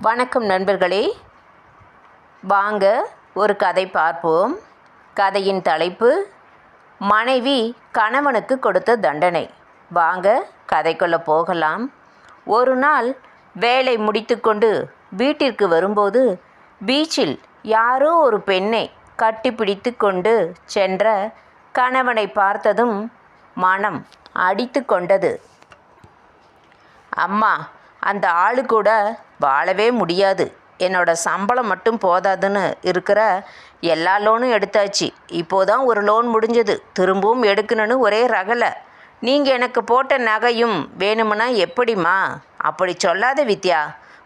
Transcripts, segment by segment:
வணக்கம் நண்பர்களே, வாங்க ஒரு கதை பார்ப்போம். கதையின் தலைப்பு மனைவி கணவனுக்கு கொடுத்த தண்டனை. வாங்க கதைக்குள்ள போகலாம். ஒரு நாள் வேலை முடித்துக்கொண்டு வீட்டிற்கு வரும்போது பீச்சில் யாரோ ஒரு பெண்ணை கட்டிப்பிடித்து கொண்டு சென்ற கணவனை பார்த்ததும் மனம் அடித்து கொண்டது. அம்மா, அந்த ஆளு கூட வாழவே முடியாது. என்னோட சம்பளம் மட்டும் போதாதுன்னு இருக்கிற எல்லா லோனும் எடுத்தாச்சு. இப்போதான் ஒரு லோன் முடிஞ்சது, திரும்பவும் எடுக்கணும்னு ஒரே ரகலை. நீங்கள் எனக்கு போட்ட நகையும் வேணுமுன்னா எப்படிம்மா? அப்படி சொல்லாத வித்யா.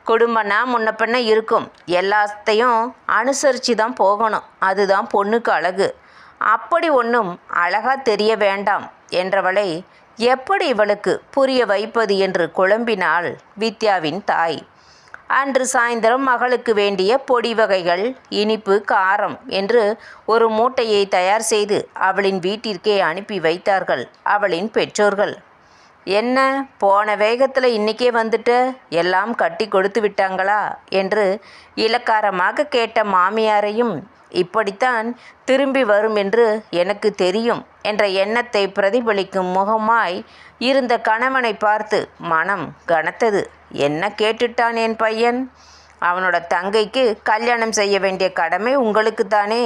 குடும்பம்னா முன்ன பின்ன இருக்கும், எல்லாத்தையும் அனுசரித்து தான் போகணும். அதுதான் பொண்ணுக்கு அழகு. அப்படி ஒன்றும் அழகாக தெரிய வேண்டாம் என்றவளை எப்படி இவளுக்கு புரிய வைப்பது என்று குழம்பினாள் வித்யாவின் தாய். அன்று சாயந்தரம் மகளுக்கு வேண்டிய பொடி வகைகள், இனிப்பு, காரம் என்று ஒரு மூட்டையை தயார் செய்து அவளின் வீட்டிற்கே அனுப்பி வைத்தார்கள் அவளின் பெற்றோர்கள். என்ன, போன வேகத்தில் இன்றைக்கே வந்துட்ட, எல்லாம் கட்டி கொடுத்து விட்டாங்களா என்று இலக்காரமாக கேட்ட மாமியாரையும், இப்படித்தான் திரும்பி வரும் என்று எனக்கு தெரியும் என்ற எண்ணத்தை பிரதிபலிக்கும் முகமாய் இருந்த கணவனை பார்த்து மனம் கனத்தது. என்ன கேட்டுட்டான் என் பையன்? அவனோட தங்கைக்கு கல்யாணம் செய்ய வேண்டிய கடமை உங்களுக்கு தானே.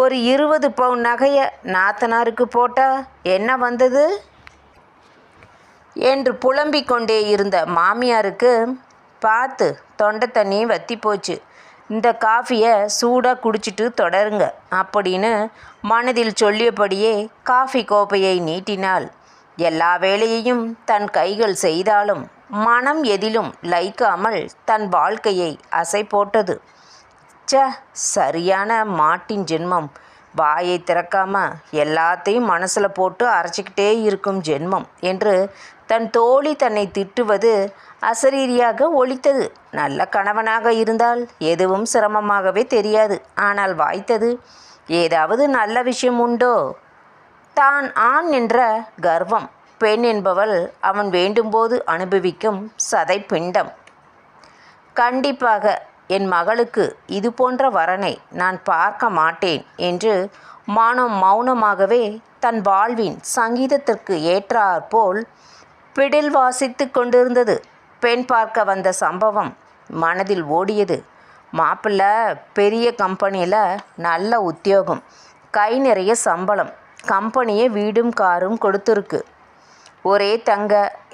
ஒரு 20 பவுன் நகையை நாத்தனாருக்கு போட்டா என்ன வந்தது என்று புலம்பிக் கொண்டே இருந்த மாமியாருக்கு பார்த்து தொண்டை தண்ணி வத்தி போச்சு. இந்த காஃபியை சூடாக குடிச்சிட்டு தொடருங்க அப்படின்னு மனதில் சொல்லியபடியே காஃபி கோப்பையை நீட்டினாள். எல்லா வேலையையும் தன் கைகள் செய்தாலும் மனம் எதிலும் லயிக்காமல் தன் வாழ்க்கையை அசை போட்டது. சரியான மாட்டின் ஜென்மம். வாயை திறக்காம எல்லாத்தையும் மனசில் போட்டு அரைச்சிக்கிட்டே இருக்கும் ஜென்மம் என்று தன் தோழி தன்னை திட்டுவது அசரீரியாக ஒலித்தது. நல்ல கணவனாக இருந்தால் எதுவும் சிரமமாகவே தெரியாது. ஆனால் வாய்த்தது ஏதாவது நல்ல விஷயம் உண்டோ? தான் ஆண் என்ற கர்வம், பெண் என்பவள் அவன் வேண்டும்போது அனுபவிக்கும் சதை பிண்டம். கண்டிப்பாக என் மகளுக்கு இது போன்ற வரனை நான் பார்க்க மாட்டேன் என்று மௌனமாகவே தன் வாழ்வின் சங்கீதத்திற்கு ஏற்றாற்போல் பிடில் வாசித்து கொண்டிருந்தது. பெண் பார்க்க வந்த சம்பவம் மனதில் ஓடியது. மாப்பிள்ளை பெரிய கம்பெனியில் நல்ல உத்தியோகம், கை நிறைய சம்பளம், கம்பெனியை வீடும் காரும் கொடுத்துருக்கு. ஒரே தங்க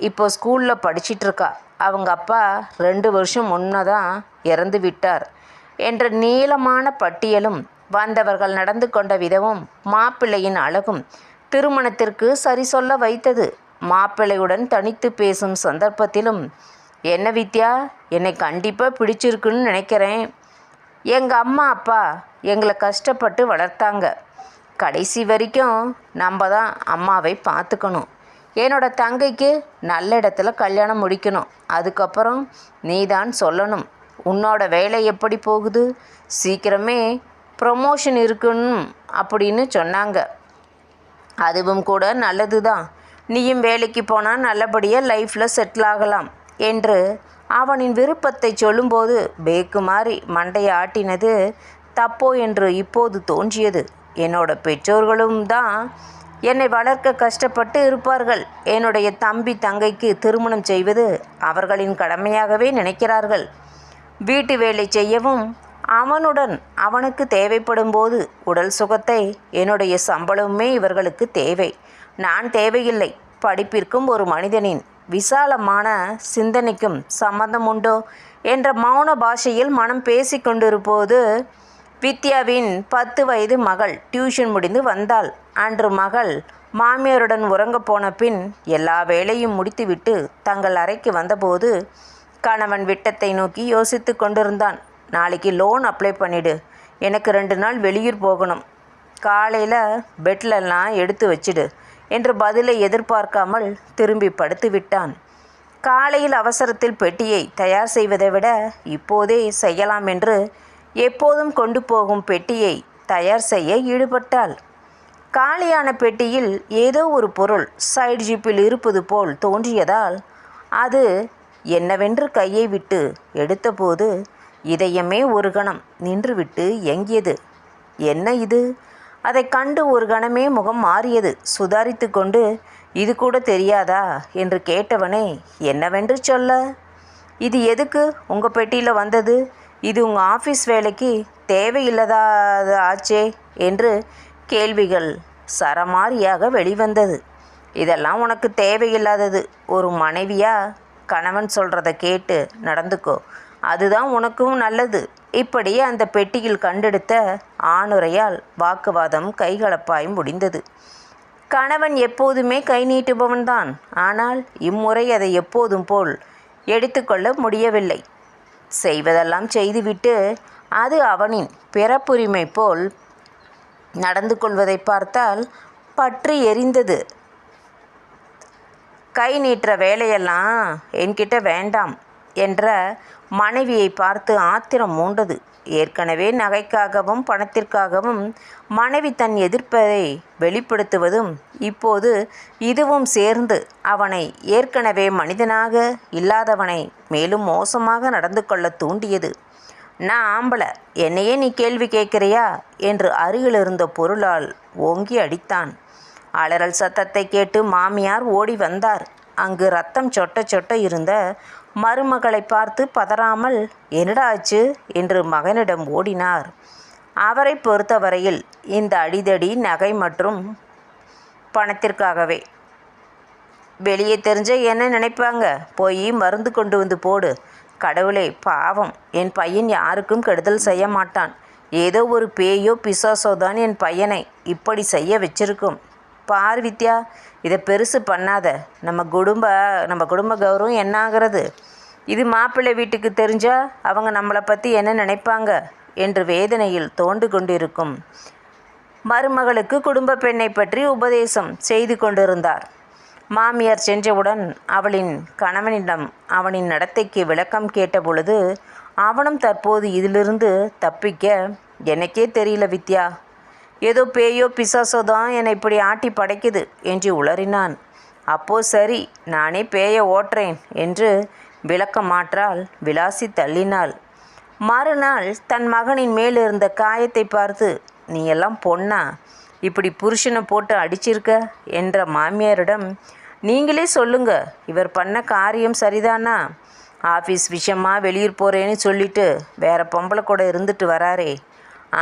இப்போ ஸ்கூலில் படிச்சிட்ருக்கா. அவங்க அப்பா 2 வருஷம் முன்னதான் இறந்து விட்டார் என்ற நீளமான பட்டியலும் வந்தவர்கள் நடந்து கொண்ட விதமும் மாப்பிள்ளையின் அழகும் திருமணத்திற்கு சரி சொல்ல வைத்தது. மாப்பிள்ளையுடன் தனித்து பேசும் சந்தர்ப்பத்திலும், என்ன வித்யா, என்னை கண்டிப்பாக பிடிச்சிருக்குன்னு நினைக்கிறேன். எங்கள் அம்மா அப்பா எங்களை கஷ்டப்பட்டு வளர்த்தாங்க. கடைசி வரைக்கும் நம்ம தான் அம்மாவை பார்த்துக்கணும். என்னோட தங்கைக்கு நல்ல இடத்துல கல்யாணம் முடிக்கணும். அதுக்கப்புறம் நீ தான் சொல்லணும், உன்னோட வேலை எப்படி போகுது, சீக்கிரமே ப்ரமோஷன் இருக்குன்னு அப்படின்னு சொன்னாங்க. அதுவும் கூட நல்லது தான். நீயும் வேலைக்கு போனால் நல்லபடியாக லைஃப்பில் செட்டில் ஆகலாம் என்று அவனின் விருப்பத்தை சொல்லும்போது பேக்கு மாதிரி மண்டையை ஆட்டினது தப்போ என்று இப்போது தோன்றியது. என்னோட பெற்றோர்களும் தான் என்னை வளர்க்க கஷ்டப்பட்டு இருப்பார்கள். என்னுடைய தம்பி தங்கைக்கு திருமணம் செய்வது அவர்களின் கடமையாகவே நினைக்கிறார்கள். வீட்டு வேலை செய்யவும் அவனுடன் அவனுக்கு தேவைப்படும் போது உடல் சுகத்தை என்னுடைய சம்பளமுமே இவர்களுக்கு தேவை. நான் தேவையில்லை. படிப்பிற்கும் ஒரு மனிதனின் விசாலமான சிந்தனைக்கும் சம்மந்தம் உண்டோ என்ற மௌன பாஷையில் மனம் பேசி கொண்டிருப்போது வித்யாவின் 10 வயது மகள் டியூஷன் முடிந்து வந்தாள். அன்று மகள் மாமியாருடன் உறங்க போன பின் எல்லா வேலையும் முடித்துவிட்டு தங்கள் அறைக்கு வந்தபோது கணவன் விட்டத்தை நோக்கி யோசித்து கொண்டிருந்தான். நாளைக்கு லோன் அப்ளை பண்ணிடு, எனக்கு 2 நாள் வெளியூர் போகணும், காலையில் பெட்லெல்லாம் எடுத்து வச்சிடு என்று பதிலை எதிர்பார்க்காமல் திரும்பி படுத்து விட்டான். காலையில் அவசரத்தில் பெட்டியை தயார் செய்வதை விட இப்போதே செய்யலாம் என்று எப்போதும் கொண்டு போகும் பெட்டியை தயார் செய்ய ஈடுபட்டாள். காலியான பெட்டியில் ஏதோ ஒரு பொருள் சைடு ஜிப்பில் இருப்பது போல் தோன்றியதால் அது என்னவென்று கையை விட்டு எடுத்தபோது இதயமே ஒரு கணம் நின்றுவிட்டு எங்கியது. என்ன இது? அதை கண்டு ஒரு கணமே முகம் மாறியது. சுதாரித்து கொண்டு, இது கூட தெரியாதா என்று கேட்டவனே, என்னவென்று சொல்ல? இது எதுக்கு உங்கள் பெட்டியில் வந்தது? இது உங்கள் ஆஃபீஸ் வேலைக்கு தேவையில்லதா ஆச்சே என்று கேள்விகள் சரமாரியாக வெளிவந்தது. இதெல்லாம் உனக்கு தேவையில்லாதது. ஒரு மனைவியா கணவன் சொல்கிறத கேட்டு நடந்துக்கோ, அதுதான் உனக்கும் நல்லது. இப்படி அந்த பெட்டியில் கண்டெடுத்த ஆணுரையால் வாக்குவாதம் கைகலப்பாய் முடிந்தது. கணவன் எப்போதுமே கை நீட்டுபவன்தான். ஆனால் இம்முறை அதை எப்போதும் போல் எடுத்துக்கொள்ள முடியவில்லை. செய்வதெல்லாம் செய்துவிட்டு அது அவனின் பிறப்புரிமை போல் நடந்து கொள்வதை பார்த்தால் பற்றி எரிந்தது. கை நீட்டுற வேலையெல்லாம் என்கிட்ட வேண்டாம் என்ற மனைவியை பார்த்து ஆத்திரம் மூண்டது. ஏற்கனவே நகைக்காகவும் பணத்திற்காகவும் மனைவி தன் எதிர்ப்பை வெளிப்படுத்துவதும் இப்போது இதுவும் சேர்ந்து அவனை ஏற்கனவே மனிதனாக இல்லாதவனை மேலும் மோசமாக நடந்து கொள்ள தூண்டியது. நான் ஆம்பளை, என்னையே நீ கேள்வி கேட்குறியா என்று அருகில் இருந்த பொருளால் ஓங்கி அடித்தான். அலறல் சத்தத்தை கேட்டு மாமியார் ஓடி வந்தார். அங்கு ரத்தம் சொட்ட சொட்ட இருந்த மருமகளை பார்த்து பதறாமல், என்னடா ஆச்சு என்று மகனிடம் ஓடினார். அவரை பொறுத்தவரையில் இந்த அடிதடி நகை மற்றும் பணத்திற்காகவே. வெளியே தெரிஞ்ச என்ன நினைப்பாங்க? போய் மருந்து கொண்டு வந்து போடு. கடவுளே, பாவம், என் பையன் யாருக்கும் கெடுதல் செய்ய மாட்டான். ஏதோ ஒரு பேயோ பிசாசோ தான் என் பையனை இப்படி செய்ய வச்சிருக்கும். பார் வித்யா, இதை பெருசு பண்ணாத. நம்ம குடும்ப கௌரவம் என்ன ஆகிறது? இது மாப்பிள்ளை வீட்டுக்கு தெரிஞ்சால் அவங்க நம்மளை பற்றி என்ன நினைப்பாங்க என்று வேதனையில் தோண்டு கொண்டிருக்கும் மருமகளுக்கு குடும்ப பெண்ணை பற்றி உபதேசம் செய்து கொண்டிருந்தார். மாமியார் சென்றவுடன் அவளின் கணவனிடம் அவனின் நடத்தைக்கு விளக்கம் கேட்டபொழுது அவனும் தற்போது இதிலிருந்து தப்பிக்க, எனக்கே தெரியல வித்யா, ஏதோ பேயோ பிசாசோ தான் என்னை இப்படி ஆட்டி படைக்குது என்று உளறினான். அப்போ சரி, நானே பேயை ஓட்டுறேன் என்று விளக்க மாற்றால் விலாசி தள்ளினாள். மறுநாள் தன் மகனின் மேலிருந்த காயத்தை பார்த்து, நீ எல்லாம் பொண்ணா, இப்படி புருஷனை போட்டு அடிச்சிருக்க என்ற மாமியாரிடம், நீங்களே சொல்லுங்க, இவர் பண்ண காரியம் சரிதானா? ஆஃபீஸ் விஷயமா வெளியூர் போகிறேன்னு சொல்லிட்டு வேற பொம்பளை கூட இருந்துட்டு வராரே.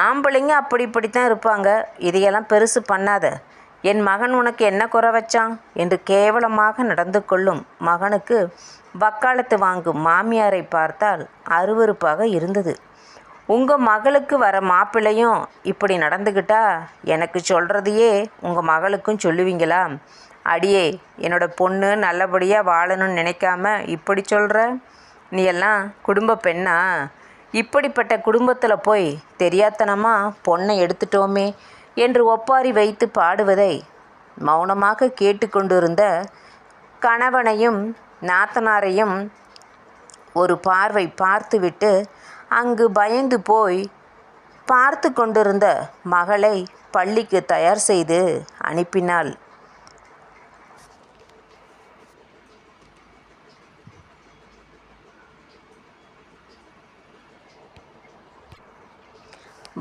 ஆம்பளைங்க இப்படித்தான் இருப்பாங்க. இதையெல்லாம் பெருசு பண்ணாத. என் மகன் உனக்கு என்ன குறை வச்சான் என்று கேவலமாக நடந்து கொள்ளும் மகனுக்கு வக்காலத்து வாங்கும் மாமியாரை பார்த்தால் அருவருப்பாக இருந்தது. உங்கள் மகளுக்கு வர மாப்பிள்ளையும் இப்படி நடந்துக்கிட்டா எனக்கு சொல்கிறதையே உங்கள் மகளுக்கும் சொல்லுவீங்களா? அடியே, என்னோட பொண்ணு நல்லபடியாக வாழணும்னு நினைக்காம இப்படி சொல்கிற? நீ எல்லாம் குடும்ப பெண்ணா? இப்படிப்பட்ட குடும்பத்தில் போய் தெரியாத்தனமாக பொண்ணை எடுத்துட்டோமே என்று ஒப்பாரி வைத்து பாடுவதை மௌனமாக கேட்டுக்கொண்டிருந்த கணவனையும் நாத்தனாரையும் ஒரு பார்வை பார்த்துவிட்டு அங்கு பயந்து போய் பார்த்து கொண்டிருந்த மகளை பள்ளிக்கு தயார் செய்து அனுப்பினாள்.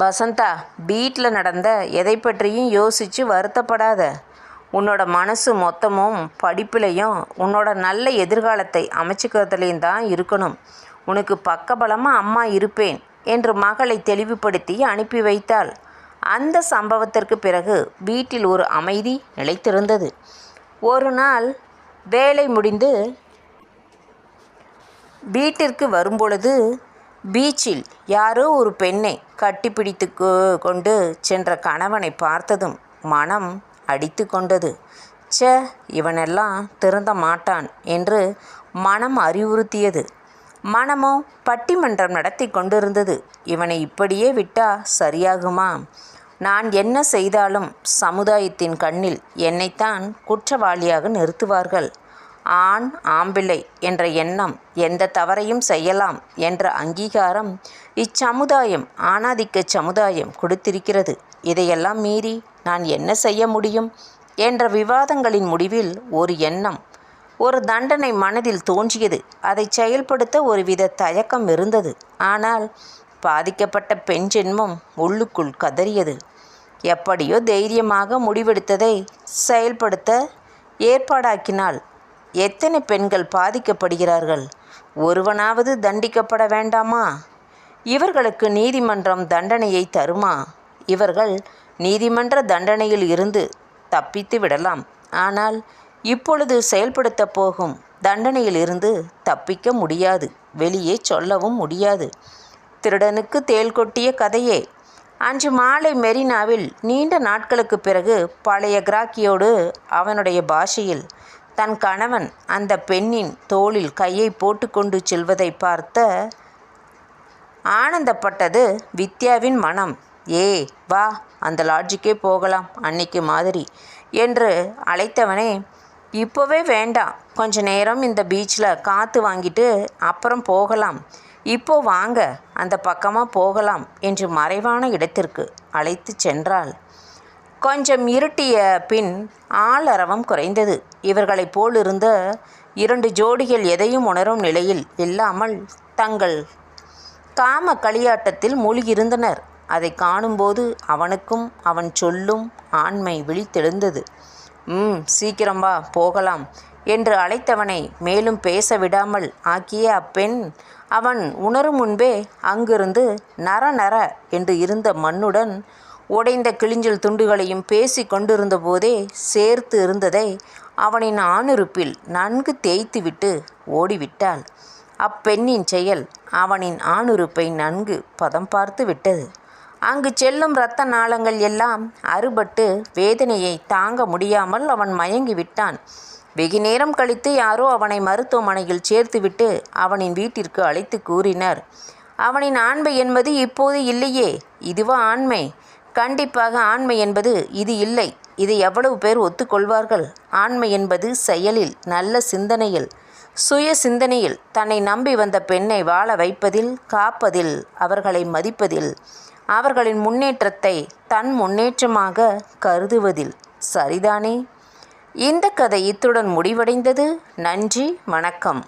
வசந்தா, வீட்டில் நடந்த எதை பற்றியும் யோசித்து வருத்தப்படாத. உன்னோட மனசு மொத்தமும் படிப்புலையும் உன்னோட நல்ல எதிர்காலத்தை அமைச்சுக்கிறதுலையும் தான் இருக்கணும். உனக்கு பக்கபலமாக அம்மா இருப்பேன் என்று மகளை தெளிவுபடுத்தி அனுப்பி வைத்தாள். அந்த சம்பவத்திற்கு பிறகு வீட்டில் ஒரு அமைதி நிலைத்திருந்தது. ஒரு நாள் வேலை முடிந்து வீட்டிற்கு வரும்பொழுது பீச்சில் யாரோ ஒரு பெண்ணை கட்டிப்பிடித்து கொண்டு சென்ற கணவனை பார்த்ததும் மனம் அடித்து கொண்டது. ச்சே, இவனெல்லாம் திருந்த மாட்டான் என்று மனம் அறிவுறுத்தியது. மனமோ பட்டிமன்றம் நடத்தி கொண்டிருந்தது. இவனை இப்படியே விட்டா சரியாகுமா? நான் என்ன செய்தாலும் சமுதாயத்தின் கண்ணில் என்னைத்தான் குற்றவாளியாக நிறுத்துவார்கள். ஆண் ஆம்பிள்ளை என்ற எண்ணம், எந்த தவறையும் செய்யலாம் என்ற அங்கீகாரம் இச்சமுதாயம், ஆணாதிக்க சமுதாயம் கொடுத்திருக்கிறது. இதையெல்லாம் மீறி நான் என்ன செய்ய முடியும் என்ற விவாதங்களின் முடிவில் ஒரு எண்ணம் ஒரு தண்டனை மனதில் தோன்றியது. அதை செயல்படுத்த ஒருவித தயக்கம் இருந்தது. ஆனால் பாதிக்கப்பட்ட பெண் ஜென்மம் உள்ளுக்குள் கதறியது. எப்படியோ தைரியமாக முடிவெடுத்ததை செயல்படுத்த ஏற்பாடாக்கினாள். எத்தனை பெண்கள் பாதிக்கப்படுகிறார்கள்? ஒருவனாவது தண்டிக்கப்பட வேண்டாமா? இவர்களுக்கு நீதிமன்றம் தண்டனையை தருமா? இவர்கள் நீதிமன்ற தண்டனையில் இருந்து தப்பித்து விடலாம். ஆனால் இப்பொழுது செயல்படுத்த போகும் தண்டனையில் இருந்து தப்பிக்க முடியாது. வெளியே சொல்லவும் முடியாது. திருடனுக்கு தேள் கொட்டிய கதையே. அன்று மாலை மெரினாவில் நீண்ட நாட்களுக்கு பிறகு பழைய கிராக்கியோடு அவனுடைய பாஷையில் தன் கணவன் அந்த பெண்ணின் தோளில் கையை போட்டுக்கொண்டு செல்வதை பார்த்த ஆனந்தப்பட்டது வித்யாவின் மனம். வா, அந்த லாட்ஜுக்கே போகலாம் அன்னைக்கு மாதிரி என்று அழைத்தவனே, இப்போவே வேண்டாம், கொஞ்ச நேரம் இந்த பீச்சில் காற்று வாங்கிட்டு அப்புறம் போகலாம், இப்போ வாங்க அந்த பக்கமாக போகலாம் என்று மறைவான இடத்திற்கு அழைத்து சென்றாள். கொஞ்சம் இருட்டிய பின் ஆளரவம் குறைந்தது. இவர்களைப் போலிருந்த 2 ஜோடிகள் எதையும் உணரும் நிலையில் இல்லாமல் தங்கள் காம களியாட்டத்தில் மூழ்கியிருந்தனர். அதை காணும்போது அவனுக்கும் அவன் சொல்லும் ஆண்மை விழித்தெழுந்தது. சீக்கிரம் வா, போகலாம் என்று அழைத்தவனை மேலும் பேச விடாமல் ஆக்கிய அப்பெண் அவன் உணரும் முன்பே அங்கிருந்து நர நர என்று இருந்த மண்ணுடன் உடைந்த கிழிஞ்சல் துண்டுகளையும் பேசி கொண்டிருந்த போதே சேர்த்து இருந்ததை அவனின் ஆணுறுப்பில் நன்கு தேய்த்துவிட்டு ஓடிவிட்டாள். அப்பெண்ணின் செயல் அவனின் ஆணுறுப்பை நன்கு பதம் பார்த்து விட்டது. அங்கு செல்லும் இரத்த நாளங்கள் எல்லாம் அறுபட்டு வேதனையை தாங்க முடியாமல் அவன் மயங்கி விட்டான். வெகு நேரம் கழித்து யாரோ அவனை மருத்துவமனையில் சேர்த்துவிட்டு அவனின் வீட்டிற்கு அழைத்து கூறினர். அவனின் ஆண்மை என்பது இப்போது இல்லையே. இதுவா ஆண்மை? கண்டிப்பாக ஆண்மை என்பது இது இல்லை. இதை எவ்வளவு பேர் ஒத்துக்கொள்வார்கள்? ஆண்மை என்பது செயலில், நல்ல சிந்தனையில், சுய சிந்தனையில், தன்னை நம்பி வந்த பெண்ணை வாழ வைப்பதில், காப்பதில், அவர்களை மதிப்பதில், அவர்களின் முன்னேற்றத்தை தன் முன்னேற்றமாக கருதுவதில். சரிதானே? இந்த கதை இத்துடன் முடிவடைந்தது. நன்றி, வணக்கம்.